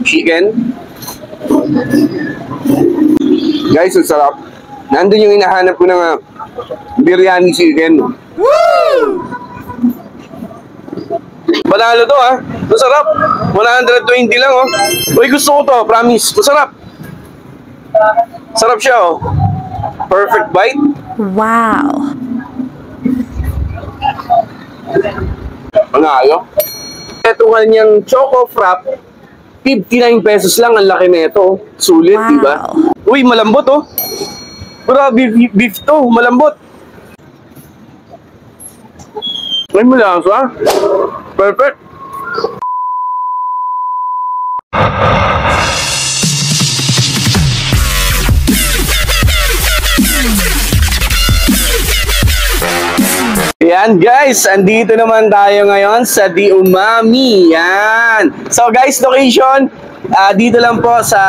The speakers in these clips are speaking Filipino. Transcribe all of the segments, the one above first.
chicken. Guys, ang sarap. Nandun yung hinahanap ko ng biryani chicken. Woo! Panalo to ha. Masarap. 120 lang oh. Uy, gusto ko to. Promise. Masarap. Sarap siya oh. Perfect bite. Wow. Panalo. Ito kanyang choco frap. 59 pesos lang. Ang laki nito. Sulit, wow. Diba? Uy, malambot oh. Grabe, beef to. Malambot. Ay, malasa. Perfect. Yan guys, andito naman tayo ngayon sa Di Umami. Yan. So guys, location dito lang po sa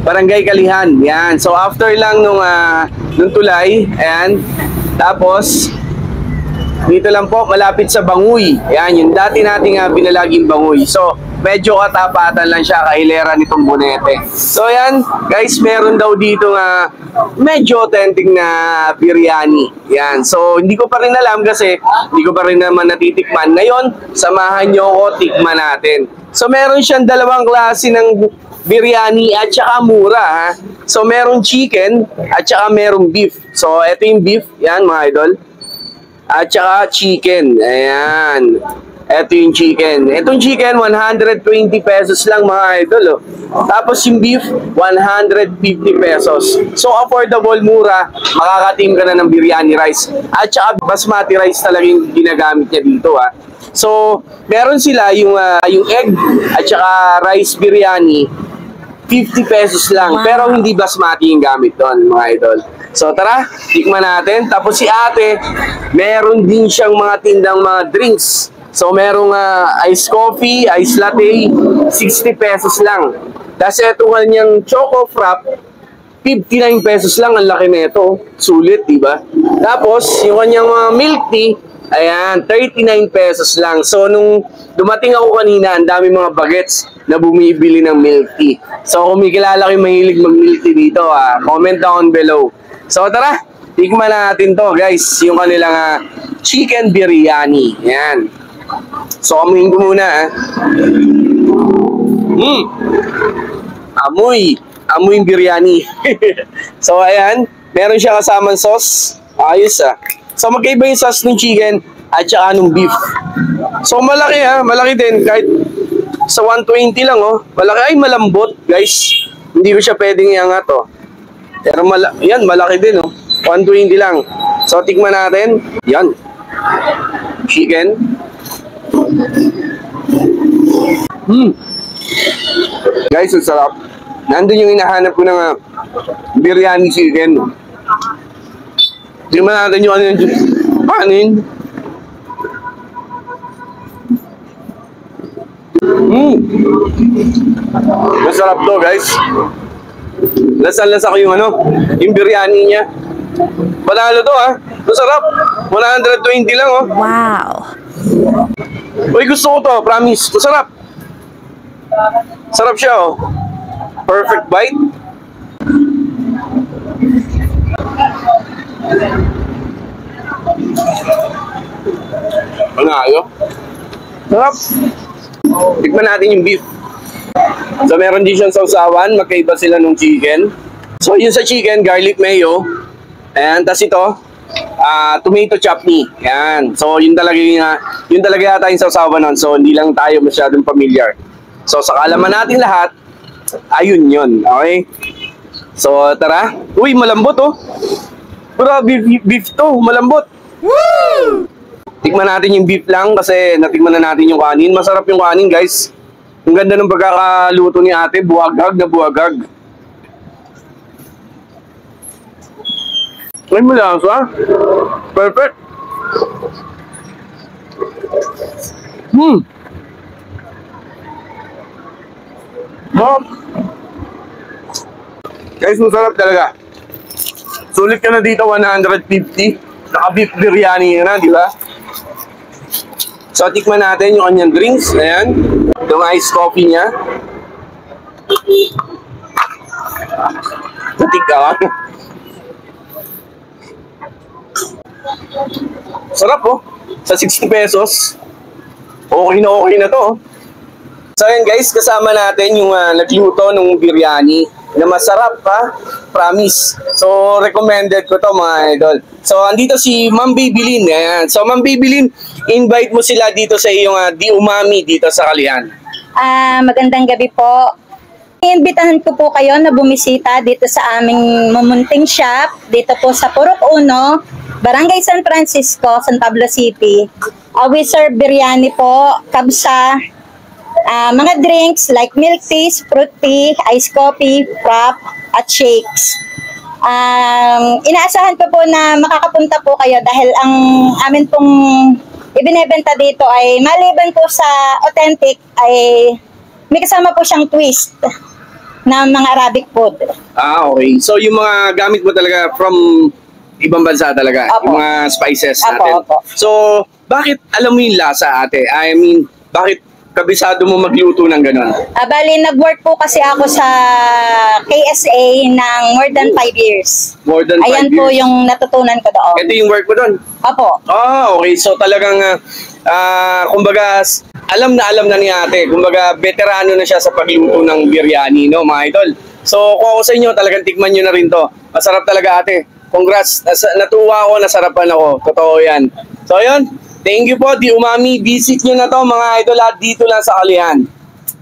Barangay Kalihan. Yan. So after lang nung tulay, ayan. Tapos dito lang po malapit sa Banguy. Yan, yung dati nating binalaging Banguy. So medyo katapatan lang siya kahilera nitong Bonete. So yan, guys, meron daw dito medyo authentic na biryani. Yan. So hindi ko pa rin alam kasi hindi ko pa rin naman natitikman. Ngayon, samahan nyo ako, tikman natin. So meron siyang dalawang klase ng biryani at saka mura ha. So merong chicken at saka merong beef. So ito yung beef, yan mga idol. At saka chicken. Ayan. Ito yung chicken. Itong chicken, 120 pesos lang mga idol. Oh. Tapos yung beef, 150 pesos. So affordable, mura. Makakatim ka na ng biryani rice. At saka basmati rice talaga yung ginagamit niya dito. Ha. So, meron sila yung egg at saka rice biryani. 50 pesos lang. Wow. Pero hindi basmati yung gamit doon mga idol. So tara, tikman natin. Tapos si ate, meron din siyang mga tindang mga drinks. So merong iced coffee, iced latte, 60 pesos lang. Tapos ito kanyang choco frap, 59 pesos lang. Ang laki nito. Sulit, diba? Tapos yung kanyang mga milk tea, ayan, 39 pesos lang. So nung dumating ako kanina, ang dami mga bagets na bumibili ng milk tea. So kung may kilala kayo mahilig mag-milk tea dito, comment down below. So tara, tikman natin to guys, yung kanilang chicken biryani. Yan. So amuin ko muna Amoy yung biryani. So ayan, meron siya kasamang sauce. Ayos So magkaiba yung sauce ng chicken at saka ng beef. So malaki malaki din kahit sa 120 lang oh. Malaki, ay malambot guys. Hindi ko siya pwedeng iangat oh. Pero yan, malaki din oh. 120 lang. So tikman natin. Yan. Chicken. Guys, ang sarap. Nandun yung hinahanap ko ng biryani chicken. Tikman natin yung kanin. Masarap to guys. Lasa-lasa ko yung yung biryani niya. Panalo to Masarap. 120 lang oh. Wow. Uy, gusto ko to, promise. Masarap. Sarap siya oh. Perfect bite. Panalo. Sarap. Tikman natin yung beef. So meron din siyang sausawan, magkaiba sila nung chicken. So yun sa chicken, garlic mayo. Ayan, tas ito, tomato chutney. Ayan. So yun talaga yata yung sausawan nun. So hindi lang tayo masyadong familiar. So sa kaalaman natin lahat, ayun yun. Okay? So tara. Uy, malambot oh. Grabe, beef to, malambot. Woo! Tikman natin yung beef lang kasi natikman na natin yung kanin. Masarap yung kanin guys. Ang ganda ng pagkakaluto ni ate, buwagag na buwagag. Ay, malasa. Perfect. Guys, masarap talaga. Sulit ka na dito, 150. Naka-beef biryani na, di ba? So, tikman natin yung kanyang drinks. Ayan. Yung iced coffee niya. Butik ka. Sarap oh. Sa 60 pesos. Okay na to. So yun guys, kasama natin yung nagluto ng biryani na masarap pa. Promise. So recommended ko to mga idol. So andito si Ma'am Babylin. Ayan. So Ma'am Babylin, invite mo sila dito sa iyong Di Umami dito sa Kalihan. Magandang gabi po. Iimbitahan ko po kayo na bumisita dito sa aming mumunting shop, dito po sa Purok 1, Barangay San Francisco, San Pablo City. We serve biryani po, kabsa, mga drinks like milk tea, fruit tea, iced coffee, frap, at shakes. Inaasahan ko po na makakapunta po kayo dahil ang amin pong ibinebenta dito ay maliban po sa authentic ay may kasama po siyang twist na mga Arabic food. Okay. So yung mga gamit mo talaga from ibang bansa talaga, Apo. yung mga spices Apo, natin. apo. So, bakit alam mo yung lasa, ate? I mean, bakit kabisado mo magluto ng gano'n? Bali, nag-work po kasi ako sa KSA ng more than 5 years. More than 5 Ayan years. po yung natutunan ko doon. Ito yung work mo doon? Opo. Okay. So talagang, kumbaga, alam na ni ate. Kumbaga, veterano na siya sa pagluto ng biryani, no, mga idol. So, kung ako sa inyo, talagang tikman nyo na rin to. Masarap talaga, ate. Congrats. Natuwa ako, nasarapan ako. Totoo yan. So, yun. Thank you po, Di Umami. Visit nyo na to, mga idol, at dito lang sa Kalihan.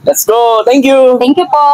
Let's go. Thank you. Thank you po.